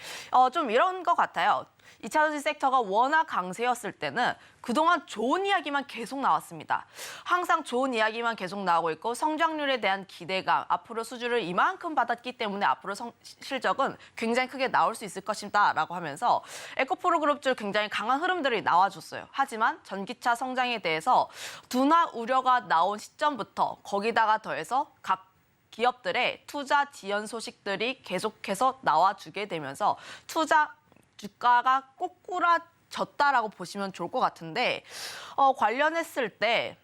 좀 이런 것 같아요. 2차 전지 섹터가 워낙 강세였을 때는 그동안 좋은 이야기만 계속 나왔습니다. 항상 좋은 이야기만 계속 나오고 있고 성장률에 대한 기대감, 앞으로 수주를 이만큼 받았기 때문에 앞으로 실적은 굉장히 크게 나올 수 있을 것이다라고 하면서 에코프로 그룹 쪽 굉장히 강한 흐름들이 나와줬어요. 하지만 전기차 성장에 대해서 둔화 우려가 나온 시점부터 거기다가 더해서 각 기업들의 투자 지연 소식들이 계속해서 나와주게 되면서 주가가 꼬꾸라졌다라고 보시면 좋을 것 같은데 관련했을 때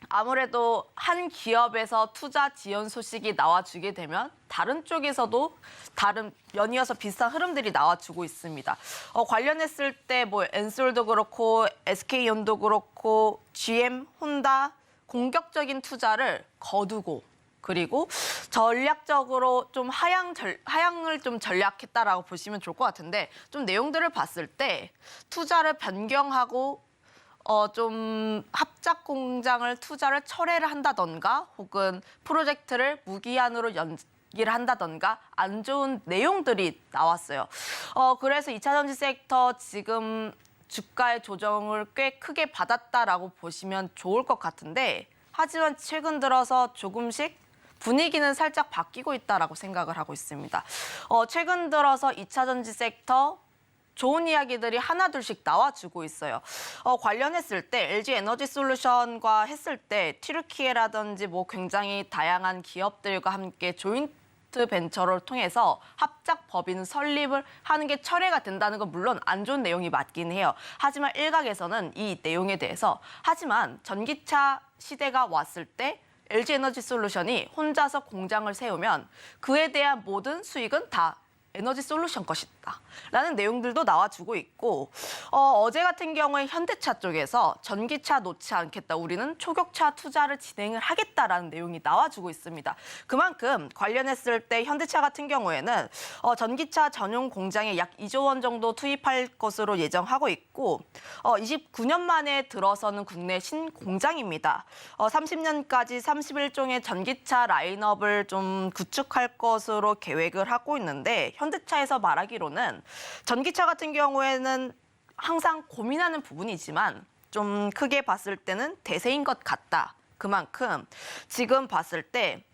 아무래도 한 기업에서 투자 지연 소식이 나와주게 되면 다른 쪽에서도 다른 연이어서 비슷한 흐름들이 나와주고 있습니다. 관련했을 때 엔솔도 그렇고 SK온도 그렇고 GM, 혼다 공격적인 투자를 거두고 그리고 전략적으로 좀 하향을 좀 전략했다라고 보시면 좋을 것 같은데 좀 내용들을 봤을 때 투자를 변경하고 좀 합작 공장을 투자를 철회를 한다던가 혹은 프로젝트를 무기한으로 연기를 한다던가 안 좋은 내용들이 나왔어요. 그래서 2차 전지 섹터 지금 주가의 조정을 꽤 크게 받았다라고 보시면 좋을 것 같은데 하지만 최근 들어서 조금씩 분위기는 살짝 바뀌고 있다라고 생각을 하고 있습니다. 최근 들어서 2차 전지 섹터 좋은 이야기들이 하나둘씩 나와주고 있어요. 관련했을 때 LG 에너지 솔루션과 했을 때 튀르키예라든지 굉장히 다양한 기업들과 함께 조인트 벤처를 통해서 합작 법인 설립을 하는 게 철회가 된다는 건 물론 안 좋은 내용이 맞긴 해요. 하지만 일각에서는 이 내용에 대해서 하지만 전기차 시대가 왔을 때 LG 에너지 솔루션이 혼자서 공장을 세우면 그에 대한 모든 수익은 다 에너지 솔루션 것이다 라는 내용들도 나와주고 있고 어제 같은 경우에 현대차 쪽에서 전기차 놓지 않겠다. 우리는 초격차 투자를 진행을 하겠다라는 내용이 나와주고 있습니다. 그만큼 관련했을 때 현대차 같은 경우에는 전기차 전용 공장에 약 2조 원 정도 투입할 것으로 예정하고 있고 29년 만에 들어서는 국내 신공장입니다. 30년까지 31종의 전기차 라인업을 좀 구축할 것으로 계획을 하고 있는데 현대차에서 말하기로는 전기차 같은 경우에는 항상 고민하는 부분이지만 좀 크게 봤을 때는 대세인 것 같다. 그만큼 지금 봤을 때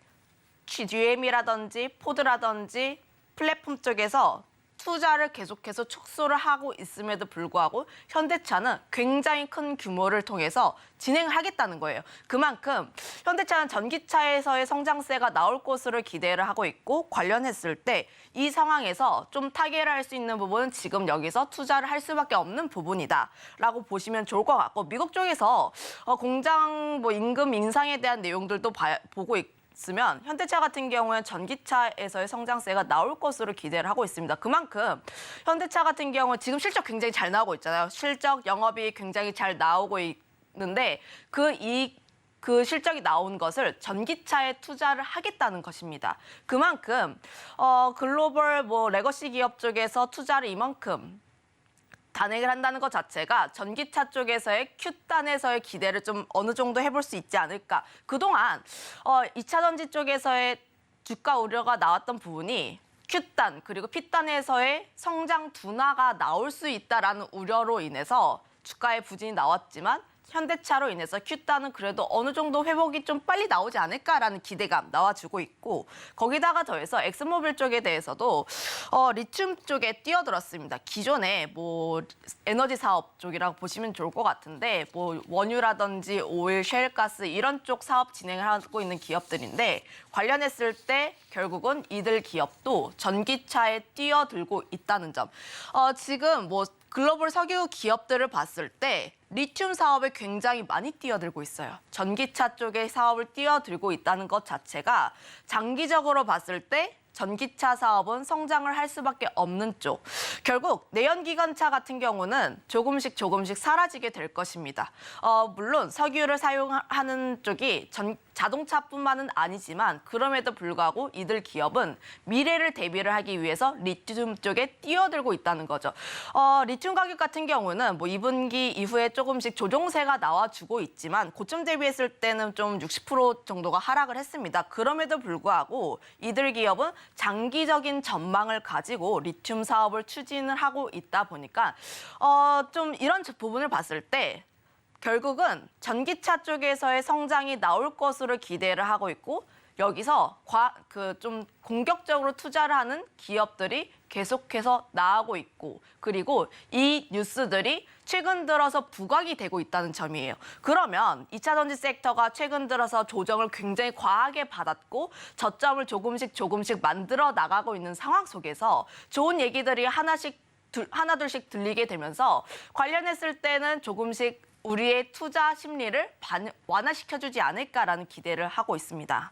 GM이라든지 포드라든지 플랫폼 쪽에서 투자를 계속해서 축소를 하고 있음에도 불구하고 현대차는 굉장히 큰 규모를 통해서 진행을 하겠다는 거예요. 그만큼 현대차는 전기차에서의 성장세가 나올 것으로 기대를 하고 있고 관련했을 때 이 상황에서 좀 타개를 할 수 있는 부분은 지금 여기서 투자를 할 수밖에 없는 부분이다라고 보시면 좋을 것 같고 미국 쪽에서 공장 임금 인상에 대한 내용들도 보고 있으면 현대차 같은 경우는 전기차에서의 성장세가 나올 것으로 기대를 하고 있습니다. 그만큼 현대차 같은 경우는 지금 실적 굉장히 잘 나오고 있잖아요. 실적, 영업이 굉장히 잘 나오고 있는데 그 실적이 나온 것을 전기차에 투자를 하겠다는 것입니다. 그만큼 글로벌 레거시 기업 쪽에서 투자를 이만큼 단행을 한다는 것 자체가 전기차 쪽에서의 Q단에서의 기대를 좀 어느 정도 해볼 수 있지 않을까. 그동안 2차 전지 쪽에서의 주가 우려가 나왔던 부분이 Q단 그리고 P단에서의 성장 둔화가 나올 수 있다라는 우려로 인해서 주가의 부진이 나왔지만 현대차로 인해서 Q단은 그래도 어느 정도 회복이 좀 빨리 나오지 않을까라는 기대감 나와주고 있고 거기다가 더해서 엑스모빌 쪽에 대해서도 리튬 쪽에 뛰어들었습니다. 기존에 에너지 사업 쪽이라고 보시면 좋을 것 같은데 원유라든지 오일, 셰일가스 이런 쪽 사업 진행을 하고 있는 기업들인데 관련했을 때 결국은 이들 기업도 전기차에 뛰어들고 있다는 점. 지금 글로벌 석유 기업들을 봤을 때 리튬 사업에 굉장히 많이 뛰어들고 있어요. 전기차 쪽의 사업을 뛰어들고 있다는 것 자체가 장기적으로 봤을 때 전기차 사업은 성장을 할 수밖에 없는 쪽. 결국 내연기관차 같은 경우는 조금씩 사라지게 될 것입니다. 물론 석유를 사용하는 쪽이 자동차뿐만은 아니지만 그럼에도 불구하고 이들 기업은 미래를 대비를 하기 위해서 리튬 쪽에 뛰어들고 있다는 거죠. 리튬 가격 같은 경우는 2분기 이후에 조금씩 조정세가 나와주고 있지만 고점 대비했을 때는 좀 60% 정도가 하락을 했습니다. 그럼에도 불구하고 이들 기업은 장기적인 전망을 가지고 리튬 사업을 추진을 하고 있다 보니까 좀 이런 부분을 봤을 때 결국은 전기차 쪽에서의 성장이 나올 것으로 기대를 하고 있고 여기서 좀 공격적으로 투자를 하는 기업들이 계속해서 나오고 있고 그리고 이 뉴스들이 최근 들어서 부각이 되고 있다는 점이에요. 그러면 2차 전지 섹터가 최근 들어서 조정을 굉장히 과하게 받았고 저점을 조금씩 만들어 나가고 있는 상황 속에서 좋은 얘기들이 하나둘씩 들리게 되면서 관련했을 때는 조금씩 우리의 투자 심리를 완화시켜주지 않을까라는 기대를 하고 있습니다.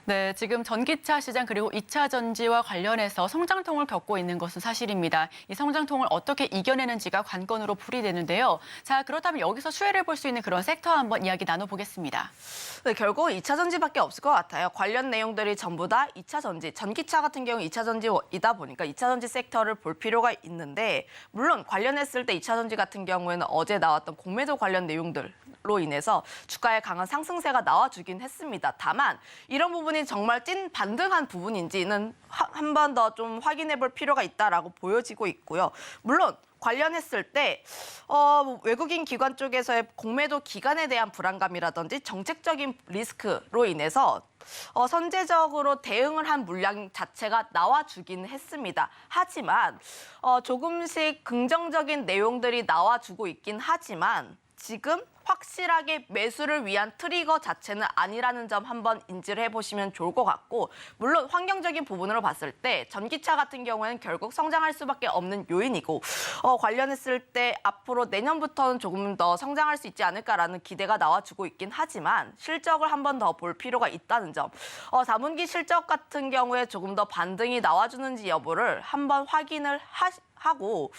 네, 지금 전기차 시장 그리고 2차 전지와 관련해서 성장통을 겪고 있는 것은 사실입니다. 이 성장통을 어떻게 이겨내는지가 관건으로 풀이되는데요. 자, 그렇다면 여기서 수혜를 볼 수 있는 그런 섹터 한번 이야기 나눠보겠습니다. 네, 결국 2차 전지밖에 없을 것 같아요. 관련 내용들이 전부 다 2차 전지, 전기차 같은 경우 2차 전지이다 보니까 2차 전지 섹터를 볼 필요가 있는데 물론 관련했을 때 2차 전지 같은 경우에는 어제 나왔던 공매도 관련 내용들로 인해서 주가에 강한 상승세가 나와주긴 했습니다. 다만 이런 부분이 정말 찐 반등한 부분인지는 한 번 더 좀 확인해 볼 필요가 있다라고 보여지고 있고요. 물론 관련했을 때 외국인 기관 쪽에서의 공매도 기간에 대한 불안감이라든지 정책적인 리스크로 인해서 선제적으로 대응을 한 물량 자체가 나와주긴 했습니다. 하지만 조금씩 긍정적인 내용들이 나와주고 있긴 하지만 지금 확실하게 매수를 위한 트리거 자체는 아니라는 점 한번 인지를 해보시면 좋을 것 같고 물론 환경적인 부분으로 봤을 때 전기차 같은 경우에는 결국 성장할 수밖에 없는 요인이고 관련했을 때 앞으로 내년부터는 조금 더 성장할 수 있지 않을까라는 기대가 나와주고 있긴 하지만 실적을 한 번 더 볼 필요가 있다는 점 4분기 실적 같은 경우에 조금 더 반등이 나와주는지 여부를 한번 확인을 하고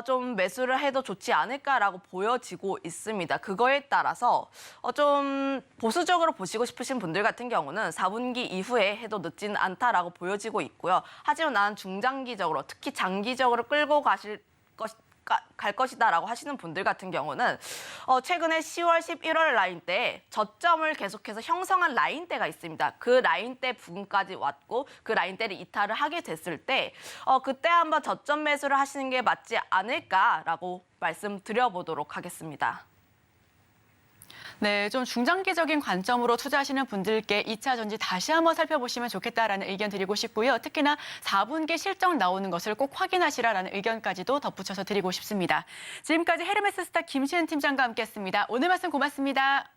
좀 매수를 해도 좋지 않을까라고 보여지고 있습니다. 그거에 따라서 좀 보수적으로 보시고 싶으신 분들 같은 경우는 4분기 이후에 해도 늦지는 않다라고 보여지고 있고요. 하지만 나는 중장기적으로 특히 장기적으로 끌고 갈 것이다라고 하시는 분들 같은 경우는 최근에 10월, 11월 라인대에 저점을 계속해서 형성한 라인대가 있습니다. 그 라인대 부근까지 왔고 그 라인대를 이탈을 하게 됐을 때 그때 한번 저점 매수를 하시는 게 맞지 않을까라고 말씀드려보도록 하겠습니다. 네, 좀 중장기적인 관점으로 투자하시는 분들께 2차 전지 다시 한번 살펴보시면 좋겠다라는 의견 드리고 싶고요. 특히나 4분기 실적 나오는 것을 꼭 확인하시라라는 의견까지도 덧붙여서 드리고 싶습니다. 지금까지 헤르메스 스타 김시은 팀장과 함께했습니다. 오늘 말씀 고맙습니다.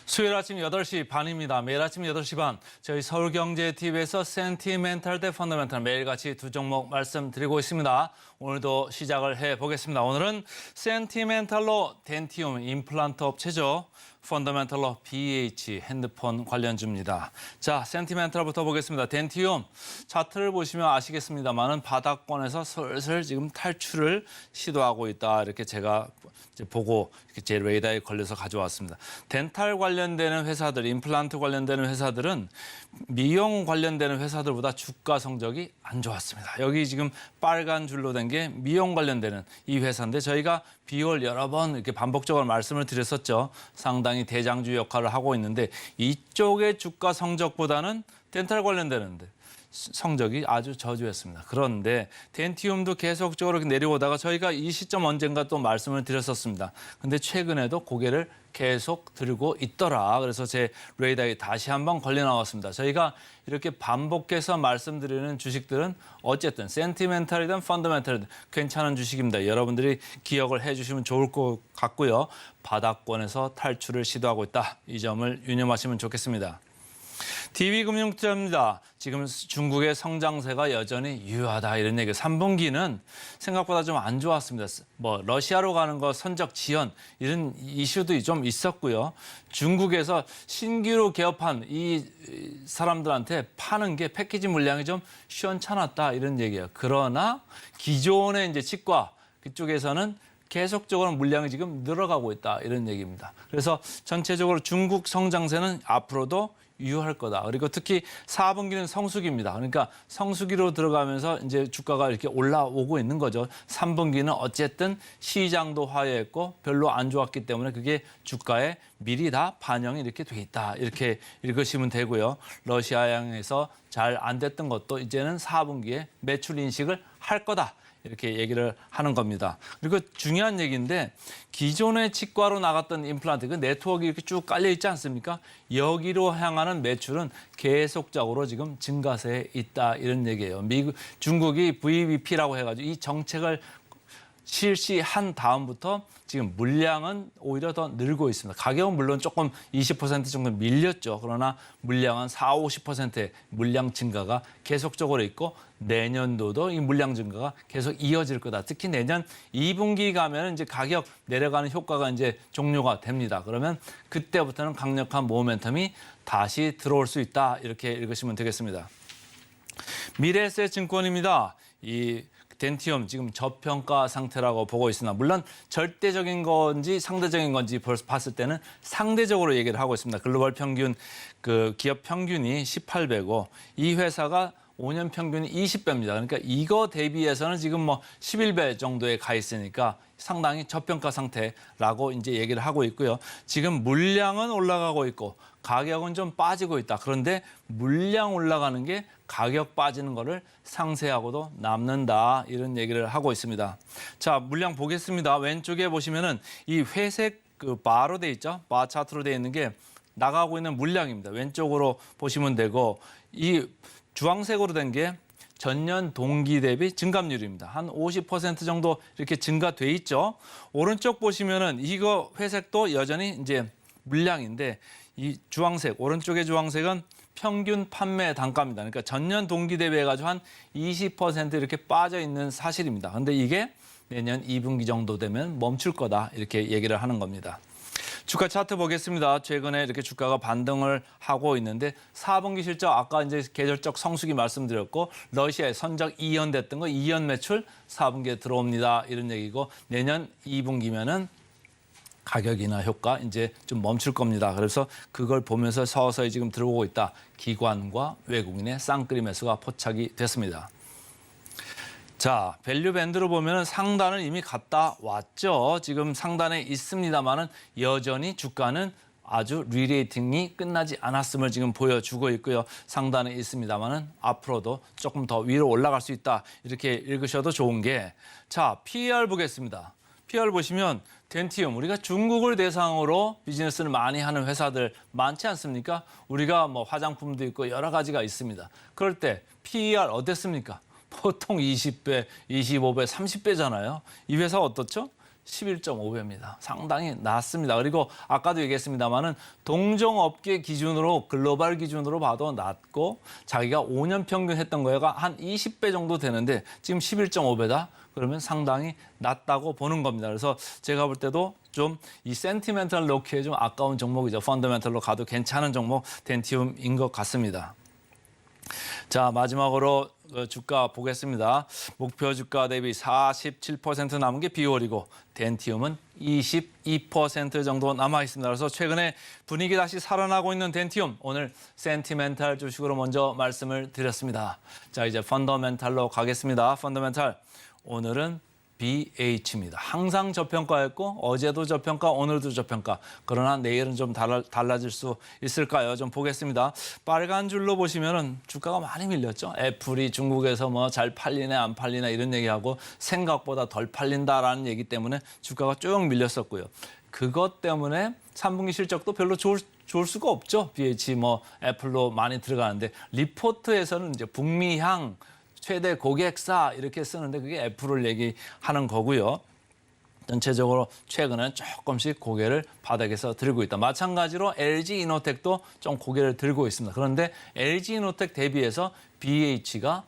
수요일 아침 8시 반입니다. 매일 아침 8시 반 저희 서울경제TV에서 센티멘탈 대 펀더멘탈 매일같이 두 종목 말씀드리고 있습니다. 오늘도 시작을 해보겠습니다. 오늘은 센티멘탈로 덴티움 임플란트 업체죠. 펀더멘탈로 BH 핸드폰 관련주입니다. 자, 센티멘탈부터 보겠습니다. 덴티움 차트를 보시면 아시겠습니다만은 바닥권에서 슬슬 지금 탈출을 시도하고 있다. 이렇게 제가 이제 보고 이렇게 제 레이더에 걸려서 가져왔습니다. 덴탈 관련되는 회사들, 임플란트 관련되는 회사들은 미용 관련되는 회사들보다 주가 성적이 안 좋았습니다. 여기 지금 빨간 줄로 된 게 미용 관련되는 이 회사인데 저희가 비월 여러 번 이렇게 반복적으로 말씀을 드렸었죠. 상당히 대장주 역할을 하고 있는데 이쪽의 주가 성적보다는 덴탈 관련되는데 성적이 아주 저조했습니다. 그런데 덴티움도 계속적으로 내려오다가 저희가 이 시점 언젠가 또 말씀을 드렸었습니다. 근데 최근에도 고개를 계속 들고 있더라. 그래서 제 레이더에 다시 한번 걸려 나왔습니다. 저희가 이렇게 반복해서 말씀드리는 주식들은 어쨌든 센티멘탈이든 펀더멘탈이든 괜찮은 주식입니다. 여러분들이 기억을 해주시면 좋을 것 같고요. 바닥권에서 탈출을 시도하고 있다. 이 점을 유념하시면 좋겠습니다. DB금융투자입니다. 지금 중국의 성장세가 여전히 유효하다 이런 얘기. 3분기는 생각보다 좀 안 좋았습니다. 뭐 러시아로 가는 거 선적 지연 이런 이슈도 좀 있었고요. 중국에서 신규로 개업한 이 사람들한테 파는 게 패키지 물량이 좀 시원찮았다 이런 얘기예요. 그러나 기존의 이제 치과 그쪽에서는 계속적으로 물량이 지금 늘어가고 있다 이런 얘기입니다. 그래서 전체적으로 중국 성장세는 앞으로도 유효할 거다. 그리고 특히 4분기는 성수기입니다. 그러니까 성수기로 들어가면서 이제 주가가 이렇게 올라오고 있는 거죠. 3분기는 어쨌든 시장도 화해했고 별로 안 좋았기 때문에 그게 주가에 미리 다 반영이 이렇게 돼 있다. 이렇게 읽으시면 되고요. 러시아양에서 잘 안 됐던 것도 이제는 4분기에 매출 인식을 할 거다. 이렇게 얘기를 하는 겁니다. 그리고 중요한 얘기인데 기존의 치과로 나갔던 임플란트, 그 네트워크 이렇게 쭉 깔려 있지 않습니까? 여기로 향하는 매출은 계속적으로 지금 증가세에 있다 이런 얘기예요. 중국이 VBP라고 해가지고 이 정책을 실시한 다음부터 지금 물량은 오히려 더 늘고 있습니다. 가격은 물론 조금 20% 정도 밀렸죠. 그러나 물량은 40~50%의 물량 증가가 계속적으로 있고 내년도도 이 물량 증가가 계속 이어질 거다. 특히 내년 2분기 가면 이제 가격 내려가는 효과가 이제 종료가 됩니다. 그러면 그때부터는 강력한 모멘텀이 다시 들어올 수 있다. 이렇게 읽으시면 되겠습니다. 미래에셋증권입니다. 이 덴티움 지금 저평가 상태라고 보고 있으나 물론 절대적인 건지 상대적인 건지 벌써 봤을 때는 상대적으로 얘기를 하고 있습니다. 글로벌 평균 그 기업 평균이 18배고 이 회사가 5년 평균이 20배입니다. 그러니까 이거 대비해서는 지금 뭐 11배 정도에 가 있으니까 상당히 저평가 상태라고 이제 얘기를 하고 있고요. 지금 물량은 올라가고 있고 가격은 좀 빠지고 있다. 그런데 물량 올라가는 게 가격 빠지는 거를 상쇄하고도 남는다. 이런 얘기를 하고 있습니다. 자, 물량 보겠습니다. 왼쪽에 보시면은 이 회색 그 바로 돼 있죠. 바 차트로 돼 있는 게 나가고 있는 물량입니다. 왼쪽으로 보시면 되고 이 주황색으로 된 게 전년 동기 대비 증감률입니다. 한 50% 정도 이렇게 증가돼 있죠. 오른쪽 보시면은 이거 회색도 여전히 이제 물량인데 이 주황색, 오른쪽의 주황색은 평균 판매 단가입니다. 그러니까 전년 동기 대비 해가지고 한 20% 이렇게 빠져 있는 사실입니다. 그런데 이게 내년 2분기 정도 되면 멈출 거다 이렇게 얘기를 하는 겁니다. 주가 차트 보겠습니다. 최근에 이렇게 주가가 반등을 하고 있는데 4분기 실적 아까 이제 계절적 성수기 말씀드렸고 러시아에 선적 이연됐던 거 이연 매출 4분기에 들어옵니다. 이런 얘기고 내년 2분기면은 가격이나 효과 이제 좀 멈출 겁니다. 그래서 그걸 보면서 서서히 지금 들어오고 있다. 기관과 외국인의 쌍끌이 매수가 포착이 됐습니다. 자, 밸류 밴드로 보면 상단을 이미 갔다 왔죠. 지금 상단에 있습니다만은 여전히 주가는 아주 리레이팅이 끝나지 않았음을 지금 보여주고 있고요. 상단에 있습니다만은 앞으로도 조금 더 위로 올라갈 수 있다. 이렇게 읽으셔도 좋은 게 자, PER 보겠습니다. PER 보시면 덴티움, 우리가 중국을 대상으로 비즈니스를 많이 하는 회사들 많지 않습니까? 우리가 뭐 화장품도 있고 여러 가지가 있습니다. 그럴 때 PER 어땠습니까? 보통 20배, 25배, 30배잖아요. 이 회사 어떻죠? 11.5배입니다. 상당히 낮습니다. 그리고 아까도 얘기했습니다마는 동종업계 기준으로 글로벌 기준으로 봐도 낮고 자기가 5년 평균 했던 거가 한 20배 정도 되는데 지금 11.5배다? 그러면 상당히 낮다고 보는 겁니다. 그래서 제가 볼 때도 좀 이 센티멘탈 놓기에 좀 아까운 종목이죠. 펀더멘털로 가도 괜찮은 종목 덴티움인 것 같습니다. 자, 마지막으로 주가 보겠습니다. 목표 주가 대비 47% 남은 게 비올이고 덴티움은 22% 정도 남아 있습니다. 그래서 최근에 분위기 다시 살아나고 있는 덴티움 오늘 센티멘탈 주식으로 먼저 말씀을 드렸습니다. 자, 이제 펀더멘탈로 가겠습니다. 펀더멘탈 오늘은 BH입니다. 항상 저평가였고 어제도 저평가, 오늘도 저평가. 그러나 내일은 좀 달라질 수 있을까요? 좀 보겠습니다. 빨간 줄로 보시면은 주가가 많이 밀렸죠. 애플이 중국에서 뭐 잘 팔리네 안 팔리나 이런 얘기하고 생각보다 덜 팔린다라는 얘기 때문에 주가가 쭉 밀렸었고요. 그것 때문에 3분기 실적도 별로 좋을 수가 없죠. BH 뭐 애플로 많이 들어가는데 리포트에서는 이제 북미향 최대 고객사 이렇게 쓰는데 그게 애플을 얘기하는 거고요. 전체적으로 최근에는 조금씩 고개를 바닥에서 들고 있다. 마찬가지로 LG이노텍도 좀 고개를 들고 있습니다. 그런데 LG이노텍 대비해서 BH가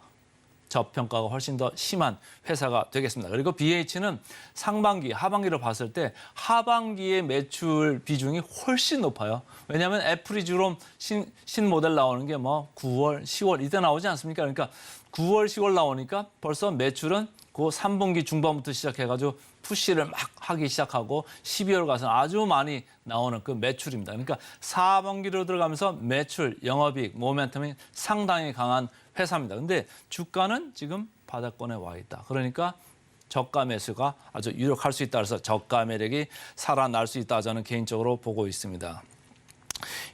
저평가가 훨씬 더 심한 회사가 되겠습니다. 그리고 BH는 상반기, 하반기로 봤을 때 하반기의 매출 비중이 훨씬 높아요. 왜냐하면 애플이 주로 신 모델 나오는 게 뭐 9월, 10월 이때 나오지 않습니까? 그러니까 9월, 10월 나오니까 벌써 매출은 그 3분기 중반부터 시작해가지고 푸시를 막 하기 시작하고 12월 가서는 아주 많이 나오는 그 매출입니다. 그러니까 4분기로 들어가면서 매출, 영업이익, 모멘텀이 상당히 강한 회사입니다. 근데 주가는 지금 바닥권에 와 있다. 그러니까 저가 매수가 아주 유력할 수 있다. 그래서 저가 매력이 살아날 수 있다. 저는 개인적으로 보고 있습니다.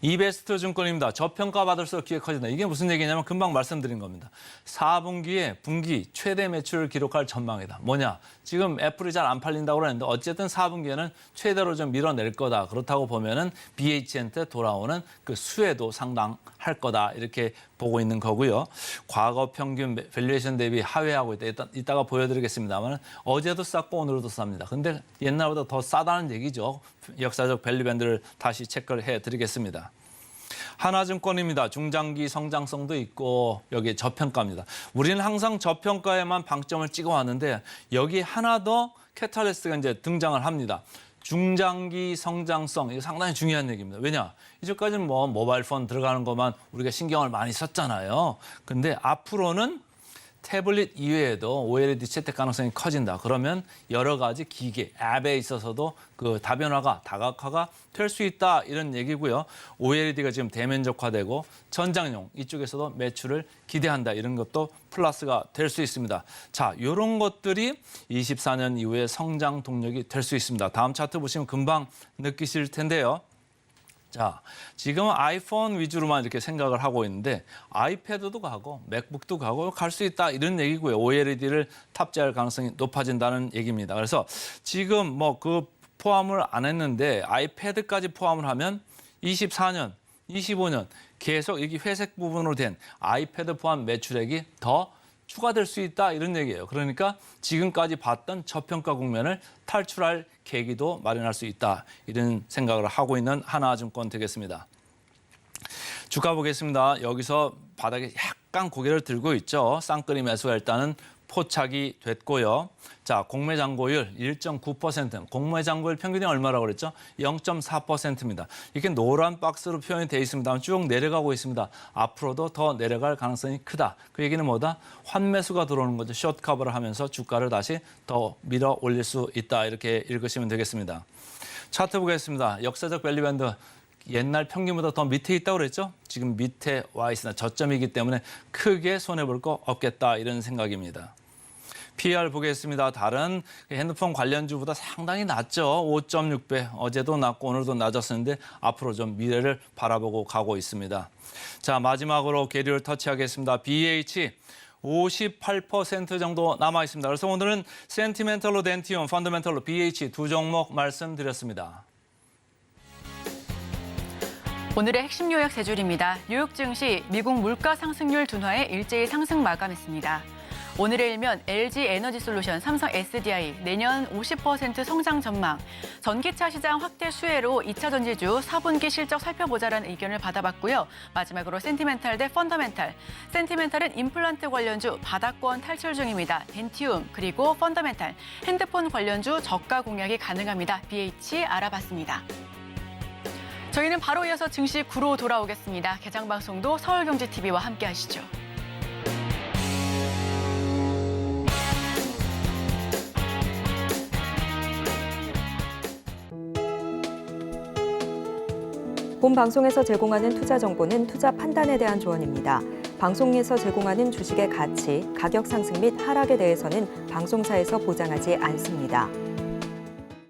이베스트 증권입니다. 저평가 받을수록 기회 커진다. 이게 무슨 얘기냐면 금방 말씀드린 겁니다. 4분기에 분기 최대 매출을 기록할 전망이다. 뭐냐? 지금 애플이 잘 안 팔린다고 그러는데 어쨌든 4분기에는 최대로 좀 밀어낼 거다. 그렇다고 보면은 BH한테 돌아오는 그 수혜도 상당할 거다. 이렇게 보고 있는 거고요. 과거 평균 밸류에이션 대비 하회하고 있다. 이따가 보여드리겠습니다만 어제도 쌌고 오늘도 쌉니다. 근데 옛날보다 더 싸다는 얘기죠. 역사적 밸류 밴드를 다시 체크를 해드리겠습니다. 하나증권입니다. 중장기 성장성도 있고 여기 저평가입니다. 우리는 항상 저평가에만 방점을 찍어왔는데 여기 하나 더 캐탈리스트가 이제 등장을 합니다. 중장기 성장성, 이거 상당히 중요한 얘기입니다. 왜냐? 이제까지는 뭐 모바일 폰 들어가는 것만 우리가 신경을 많이 썼잖아요. 근데 앞으로는 태블릿 이외에도 OLED 채택 가능성이 커진다. 그러면 여러 가지 기계, 앱에 있어서도 그 다변화가, 다각화가 될 수 있다. 이런 얘기고요. OLED가 지금 대면적화되고 전장용 이쪽에서도 매출을 기대한다. 이런 것도 플러스가 될 수 있습니다. 자, 이런 것들이 24년 이후에 성장 동력이 될 수 있습니다. 다음 차트 보시면 금방 느끼실 텐데요. 자, 지금은 아이폰 위주로만 이렇게 생각을 하고 있는데 아이패드도 가고 맥북도 가고 갈 수 있다 이런 얘기고요. OLED를 탑재할 가능성이 높아진다는 얘기입니다. 그래서 지금 뭐 그 포함을 안 했는데 아이패드까지 포함을 하면 24년, 25년 계속 여기 회색 부분으로 된 아이패드 포함 매출액이 더 추가될 수 있다 이런 얘기예요. 그러니까 지금까지 봤던 저평가 국면을 탈출할 계기도 마련할 수 있다. 이런 생각을 하고 있는 하나증권 되겠습니다. 주가 보겠습니다. 여기서 바닥에 약간 고개를 들고 있죠. 쌍끌이 매수가 일단은 포착이 됐고요. 자, 공매장고율 1.9%. 공매장고율 평균이 얼마라고 그랬죠? 0.4%입니다. 이렇게 노란 박스로 표현이 되어 있습니다. 쭉 내려가고 있습니다. 앞으로도 더 내려갈 가능성이 크다. 그 얘기는 뭐다? 환매수가 들어오는 거죠. 숏 커버를 하면서 주가를 다시 더 밀어 올릴 수 있다. 이렇게 읽으시면 되겠습니다. 차트 보겠습니다. 역사적 밸류밴드. 옛날 평균보다 더 밑에 있다고 그랬죠? 지금 밑에 와 있으나 저점이기 때문에 크게 손해볼 거 없겠다. 이런 생각입니다. PER 보겠습니다. 다른 핸드폰 관련주보다 상당히 낮죠. 5.6배. 어제도 낮고 오늘도 낮았었는데 앞으로 좀 미래를 바라보고 가고 있습니다. 자, 마지막으로 계류를 터치하겠습니다. BH 58% 정도 남아 있습니다. 그래서 오늘은 센티멘털로 덴티움, 펀더멘털로 BH 두 종목 말씀드렸습니다. 오늘의 핵심 요약 세 줄입니다. 뉴욕 증시 미국 물가 상승률 둔화에 일제히 상승 마감했습니다. 오늘의 일면 LG 에너지솔루션, 삼성 SDI 내년 50% 성장 전망, 전기차 시장 확대 수혜로 2차 전지주 4분기 실적 살펴보자라는 의견을 받아봤고요. 마지막으로 센티멘탈 대 펀더멘탈. 센티멘탈은 임플란트 관련주 바닥권 탈출 중입니다. 덴티움 그리고 펀더멘탈, 핸드폰 관련주 저가 공략이 가능합니다. BH 알아봤습니다. 저희는 바로 이어서 증시 9로 돌아오겠습니다. 개장 방송도 서울경제TV와 함께 하시죠. 본 방송에서 제공하는 투자 정보는 투자 판단에 대한 조언입니다. 방송에서 제공하는 주식의 가치, 가격 상승 및 하락에 대해서는 방송사에서 보장하지 않습니다.